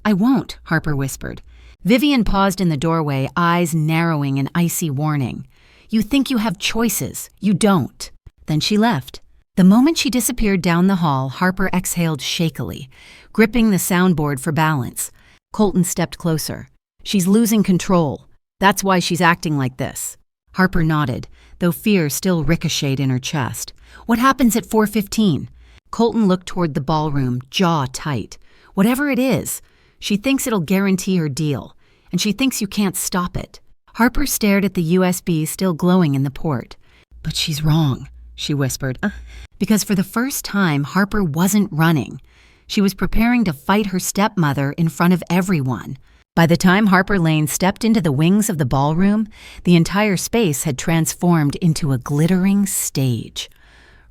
"I won't," Harper whispered. Vivien paused in the doorway, eyes narrowing in icy warning. "You think you have choices. You don't." Then she left. The moment she disappeared down the hall, Harper exhaled shakily, gripping the soundboard for balance. Colton stepped closer. "She's losing control. That's why she's acting like this." Harper nodded, though fear still ricocheted in her chest. "What happens at 4:15? Colton looked toward the ballroom, jaw tight. "Whatever it is, she thinks it'll guarantee her deal, and she thinks you can't stop it." Harper stared at the USB still glowing in the port. "But she's wrong," she whispered, because for the first time, Harper wasn't running. She was preparing to fight her stepmother in front of everyone. By the time Harper Lane stepped into the wings of the ballroom, the entire space had transformed into a glittering stage.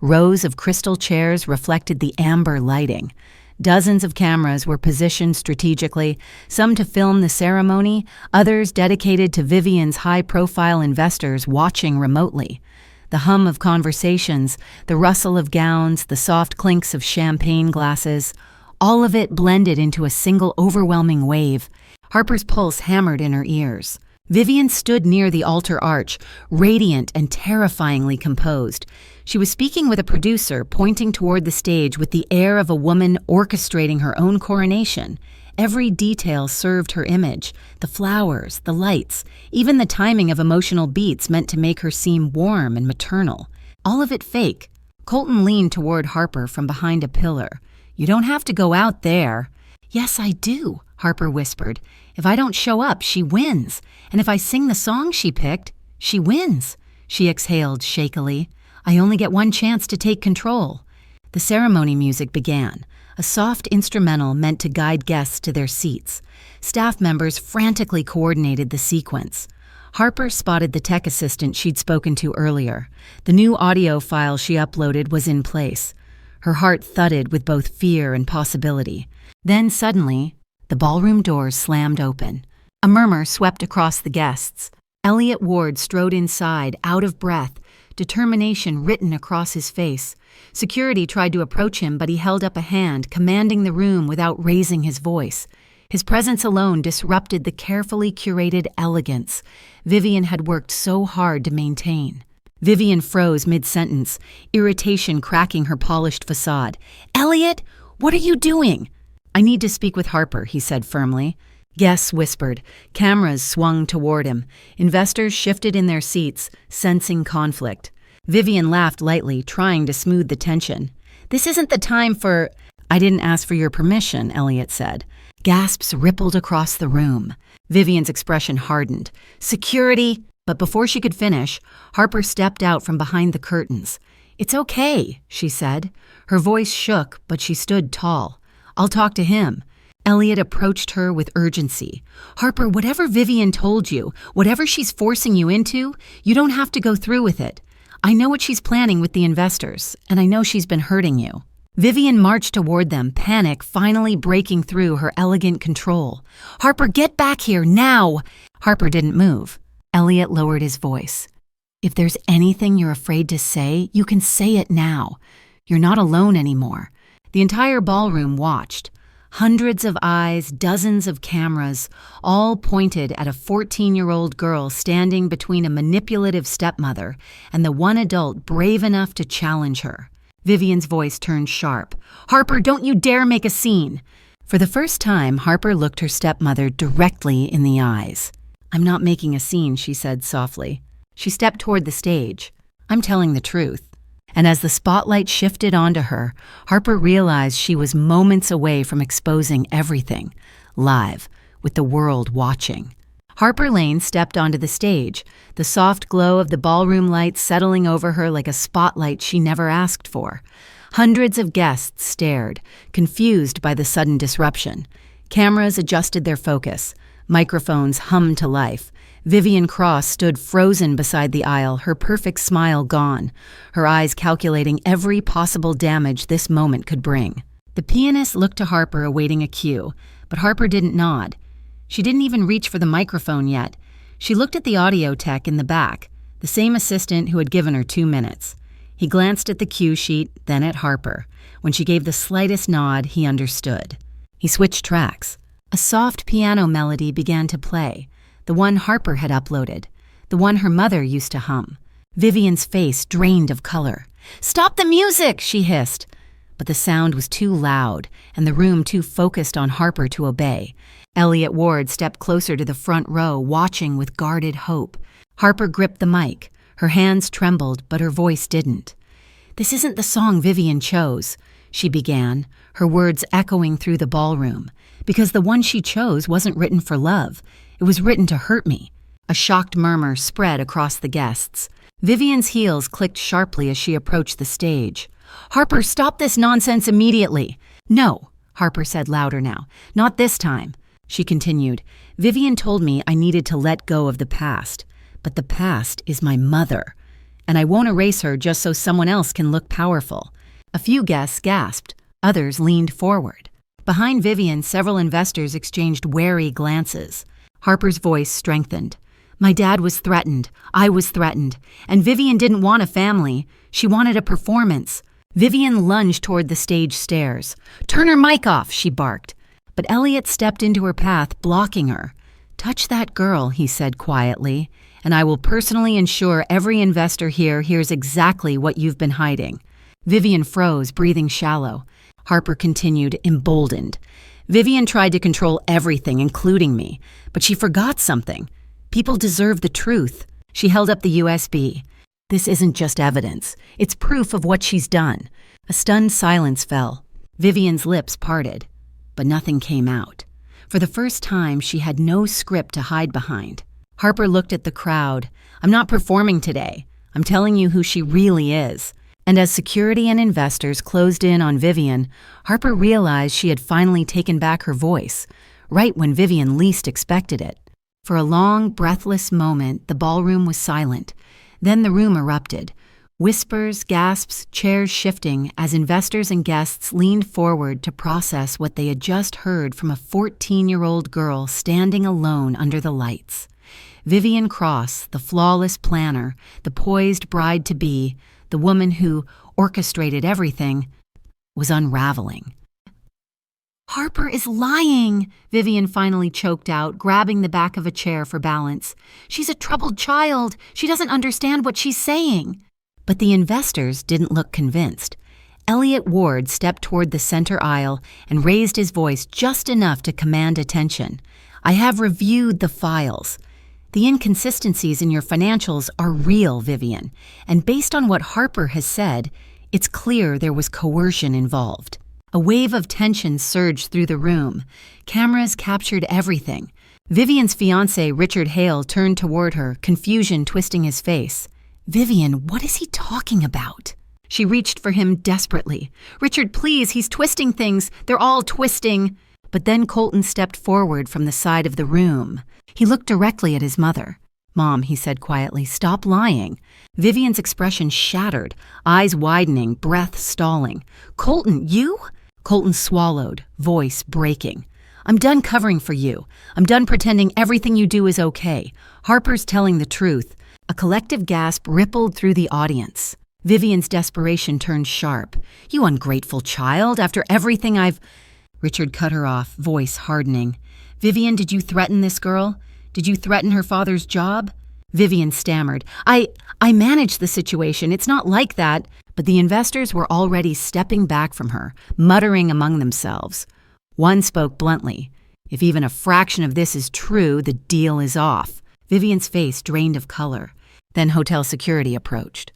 Rows of crystal chairs reflected the amber lighting. Dozens of cameras were positioned strategically, some to film the ceremony, others dedicated to Vivien's high-profile investors watching remotely. The hum of conversations, the rustle of gowns, the soft clinks of champagne glasses, all of it blended into a single overwhelming wave. Harper's pulse hammered in her ears. Vivien stood near the altar arch, radiant and terrifyingly composed. She was speaking with a producer, pointing toward the stage with the air of a woman orchestrating her own coronation. Every detail served her image, the flowers, the lights, even the timing of emotional beats meant to make her seem warm and maternal. All of it fake. Colton leaned toward Harper from behind a pillar. "You don't have to go out there." "Yes, I do," Harper whispered. "If I don't show up, she wins. And if I sing the song she picked, she wins." She exhaled shakily. "I only get one chance to take control." The ceremony music began, a soft instrumental meant to guide guests to their seats. Staff members frantically coordinated the sequence. Harper spotted the tech assistant she'd spoken to earlier. The new audio file she uploaded was in place. Her heart thudded with both fear and possibility. Then suddenly, the ballroom doors slammed open. A murmur swept across the guests. Elliot Ward strode inside, out of breath, determination written across his face. Security tried to approach him, but he held up a hand, commanding the room without raising his voice. His presence alone disrupted the carefully curated elegance Vivien had worked so hard to maintain. Vivien froze mid-sentence, irritation cracking her polished facade. "Elliot, what are you doing?" "I need to speak with Harper," he said firmly. Guests whispered. Cameras swung toward him. Investors shifted in their seats, sensing conflict. Vivien laughed lightly, trying to smooth the tension. "This isn't the time for—" "I didn't ask for your permission," Elliot said. Gasps rippled across the room. Vivien's expression hardened. "Security!" But before she could finish, Harper stepped out from behind the curtains. "It's okay," she said. Her voice shook, but she stood tall. "I'll talk to him." Elliot approached her with urgency. "Harper, whatever Vivien told you, whatever she's forcing you into, you don't have to go through with it. I know what she's planning with the investors, and I know she's been hurting you." Vivien marched toward them, panic finally breaking through her elegant control. "Harper, get back here, now!" Harper didn't move. Elliot lowered his voice. "If there's anything you're afraid to say, you can say it now. You're not alone anymore." The entire ballroom watched. Hundreds of eyes, dozens of cameras, all pointed at a 14-year-old girl standing between a manipulative stepmother and the one adult brave enough to challenge her. Vivien's voice turned sharp. "Harper, don't you dare make a scene!" For the first time, Harper looked her stepmother directly in the eyes. "I'm not making a scene," she said softly. She stepped toward the stage. "I'm telling the truth." And as the spotlight shifted onto her, Harper realized she was moments away from exposing everything, live, with the world watching. Harper Lane stepped onto the stage, the soft glow of the ballroom lights settling over her like a spotlight she never asked for. Hundreds of guests stared, confused by the sudden disruption. Cameras adjusted their focus. Microphones hummed to life. Vivien Cross stood frozen beside the aisle, her perfect smile gone, her eyes calculating every possible damage this moment could bring. The pianist looked to Harper awaiting a cue, but Harper didn't nod. She didn't even reach for the microphone yet. She looked at the audio tech in the back, the same assistant who had given her 2 minutes. He glanced at the cue sheet, then at Harper. When she gave the slightest nod, he understood. He switched tracks. A soft piano melody began to play. The one Harper had uploaded, the one her mother used to hum. Vivien's face drained of color. "Stop the music!" she hissed. But the sound was too loud, and the room too focused on Harper to obey. Elliot Ward stepped closer to the front row, watching with guarded hope. Harper gripped the mic. Her hands trembled, but her voice didn't. "This isn't the song Vivien chose," she began, her words echoing through the ballroom. "Because the one she chose wasn't written for love. It was written to hurt me." A shocked murmur spread across the guests. Vivien's heels clicked sharply as she approached the stage. "Harper, stop this nonsense immediately." "No," Harper said louder now. "Not this time." She continued, "Vivien told me I needed to let go of the past. But the past is my mother. And I won't erase her just so someone else can look powerful." A few guests gasped. Others leaned forward. Behind Vivien, several investors exchanged wary glances. Harper's voice strengthened. "My dad was threatened. I was threatened. And Vivien didn't want a family. She wanted a performance." Vivien lunged toward the stage stairs. "Turn her mic off," she barked. But Elliot stepped into her path, blocking her. "Touch that girl," he said quietly, "and I will personally ensure every investor here hears exactly what you've been hiding." Vivien froze, breathing shallow. Harper continued, emboldened. "Vivien tried to control everything, including me, but she forgot something. People deserve the truth." She held up the USB. "This isn't just evidence. It's proof of what she's done." A stunned silence fell. Vivien's lips parted, but nothing came out. For the first time, she had no script to hide behind. Harper looked at the crowd. "I'm not performing today. I'm telling you who she really is." And as security and investors closed in on Vivien, Harper realized she had finally taken back her voice, right when Vivien least expected it. For a long, breathless moment, the ballroom was silent. Then the room erupted. Whispers, gasps, chairs shifting as investors and guests leaned forward to process what they had just heard from a 14-year-old girl standing alone under the lights. Vivien Cross, the flawless planner, the poised bride-to-be, the woman who orchestrated everything, was unraveling. Harper is lying, Vivien finally choked out, grabbing the back of a chair for balance. She's a troubled child. She doesn't understand what she's saying. But the investors didn't look convinced. Elliot Ward stepped toward the center aisle and raised his voice just enough to command attention. I have reviewed the files. The inconsistencies in your financials are real, Vivien, and based on what Harper has said, it's clear there was coercion involved. A wave of tension surged through the room. Cameras captured everything. Vivien's fiancé, Richard Hale, turned toward her, confusion twisting his face. Vivien, what is he talking about? She reached for him desperately. Richard, please, he's twisting things. They're all twisting. But then Colton stepped forward from the side of the room. He looked directly at his mother. Mom, he said quietly, stop lying. Vivien's expression shattered, eyes widening, breath stalling. Colton, you? Colton swallowed, voice breaking. I'm done covering for you. I'm done pretending everything you do is okay. Harper's telling the truth. A collective gasp rippled through the audience. Vivien's desperation turned sharp. You ungrateful child, after everything I've... Richard cut her off, voice hardening. Vivien, did you threaten this girl? Did you threaten her father's job? Vivien stammered. I managed the situation. It's not like that. But the investors were already stepping back from her, muttering among themselves. One spoke bluntly. If even a fraction of this is true, the deal is off. Vivien's face drained of color. Then hotel security approached.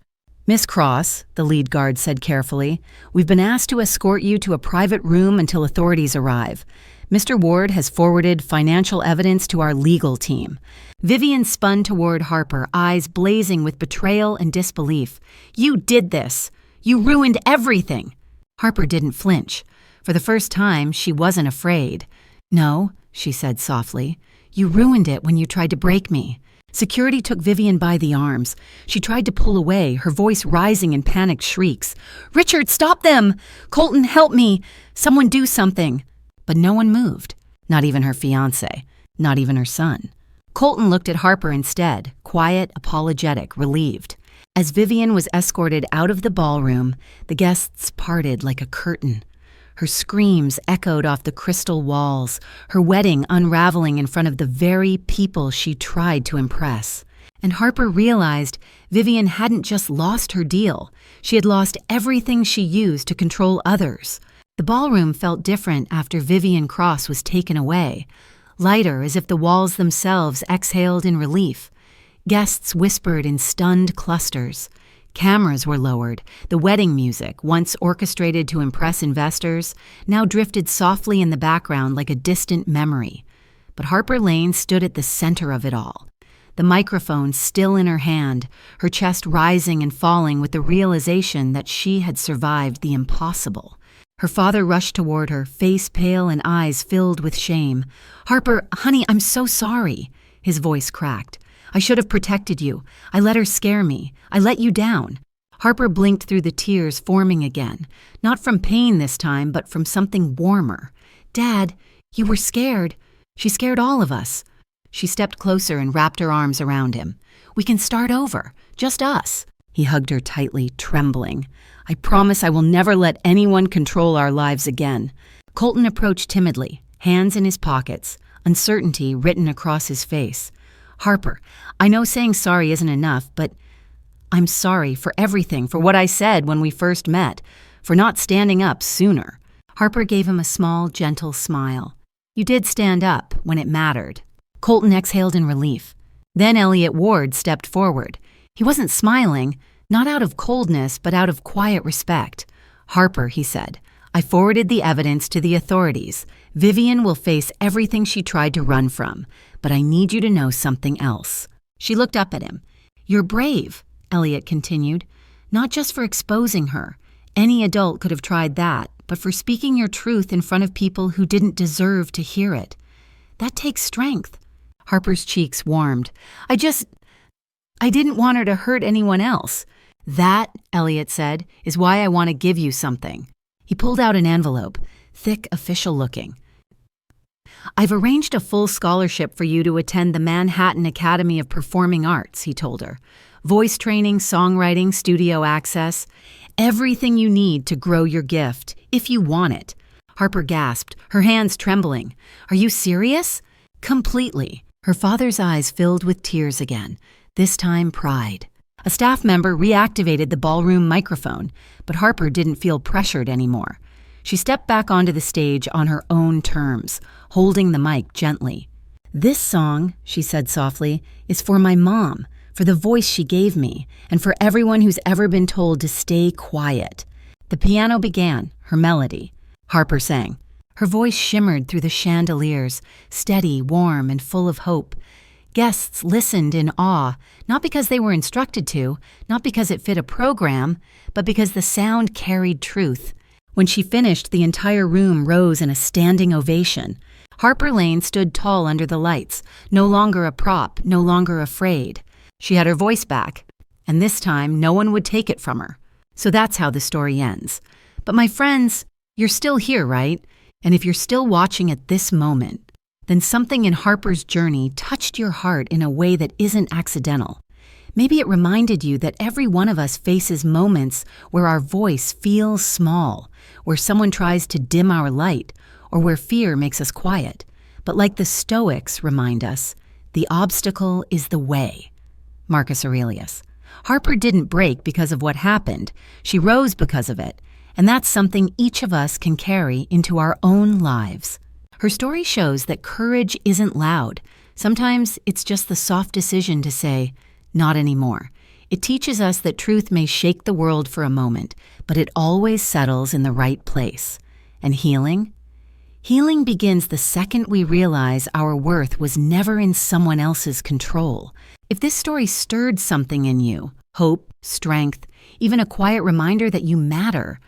Miss Cross, the lead guard said carefully, we've been asked to escort you to a private room until authorities arrive. Mr. Ward has forwarded financial evidence to our legal team. Vivien spun toward Harper, eyes blazing with betrayal and disbelief. You did this. You ruined everything. Harper didn't flinch. For the first time, she wasn't afraid. No, she said softly. You ruined it when you tried to break me. Security took Vivien by the arms. She tried to pull away, her voice rising in panicked shrieks. Richard, stop them! Colton, help me! Someone do something! But no one moved. Not even her fiancé. Not even her son. Colton looked at Harper instead, quiet, apologetic, relieved. As Vivien was escorted out of the ballroom, the guests parted like a curtain. Her screams echoed off the crystal walls, her wedding unraveling in front of the very people she tried to impress. And Harper realized Vivien hadn't just lost her deal. She had lost everything she used to control others. The ballroom felt different after Vivien Cross was taken away, lighter as if the walls themselves exhaled in relief. Guests whispered in stunned clusters. Cameras were lowered. The wedding music, once orchestrated to impress investors, now drifted softly in the background like a distant memory. But Harper Lane stood at the center of it all. The microphone still in her hand, her chest rising and falling with the realization that she had survived the impossible. Her father rushed toward her, face pale and eyes filled with shame. Harper, honey, I'm so sorry. His voice cracked. I should have protected you. I let her scare me. I let you down. Harper blinked through the tears forming again, not from pain this time, but from something warmer. Dad, you were scared. She scared all of us. She stepped closer and wrapped her arms around him. We can start over, just us. He hugged her tightly, trembling. I promise I will never let anyone control our lives again. Colton approached timidly, hands in his pockets, uncertainty written across his face. Harper, I know saying sorry isn't enough, but I'm sorry for everything, for what I said when we first met, for not standing up sooner. Harper gave him a small, gentle smile. You did stand up when it mattered. Colton exhaled in relief. Then Elliot Ward stepped forward. He wasn't smiling, not out of coldness, but out of quiet respect. Harper, he said, I forwarded the evidence to the authorities. Vivien will face everything she tried to run from, but I need you to know something else. She looked up at him. You're brave, Elliot continued, not just for exposing her. Any adult could have tried that, but for speaking your truth in front of people who didn't deserve to hear it. That takes strength. Harper's cheeks warmed. I didn't want her to hurt anyone else. That, Elliot said, is why I want to give you something. He pulled out an envelope, thick, official-looking. I've arranged a full scholarship for you to attend the Manhattan Academy of Performing Arts, he told her. Voice training, songwriting, studio access, everything you need to grow your gift, if you want it. Harper gasped, her hands trembling. "Are you serious?" "Completely." Her father's eyes filled with tears again, this time pride. A staff member reactivated the ballroom microphone, but Harper didn't feel pressured anymore. She stepped back onto the stage on her own terms, holding the mic gently. "This song," she said softly, "is for my mom, for the voice she gave me, and for everyone who's ever been told to stay quiet." The piano began, her melody. Harper sang. Her voice shimmered through the chandeliers, steady, warm, and full of hope. Guests listened in awe, not because they were instructed to, not because it fit a program, but because the sound carried truth. When she finished, the entire room rose in a standing ovation. Harper Lane stood tall under the lights, no longer a prop, no longer afraid. She had her voice back, and this time no one would take it from her. So that's how the story ends. But my friends, you're still here, right? And if you're still watching at this moment, then something in Harper's journey touched your heart in a way that isn't accidental. Maybe it reminded you that every one of us faces moments where our voice feels small, where someone tries to dim our light, or where fear makes us quiet. But like the Stoics remind us, the obstacle is the way. Marcus Aurelius. Harper didn't break because of what happened. She rose because of it. And that's something each of us can carry into our own lives. Her story shows that courage isn't loud. Sometimes it's just the soft decision to say, "Not anymore." It teaches us that truth may shake the world for a moment, but it always settles in the right place. And healing? Healing begins the second we realize our worth was never in someone else's control. If this story stirred something in you, hope, strength, even a quiet reminder that you matter,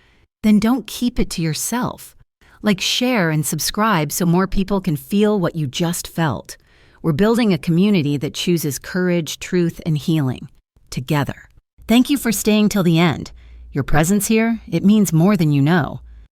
then don't keep it to yourself. Like, share and subscribe so more people can feel what you just felt. We're building a community that chooses courage, truth, and healing together. Thank you for staying till the end. Your presence here, it means more than you know.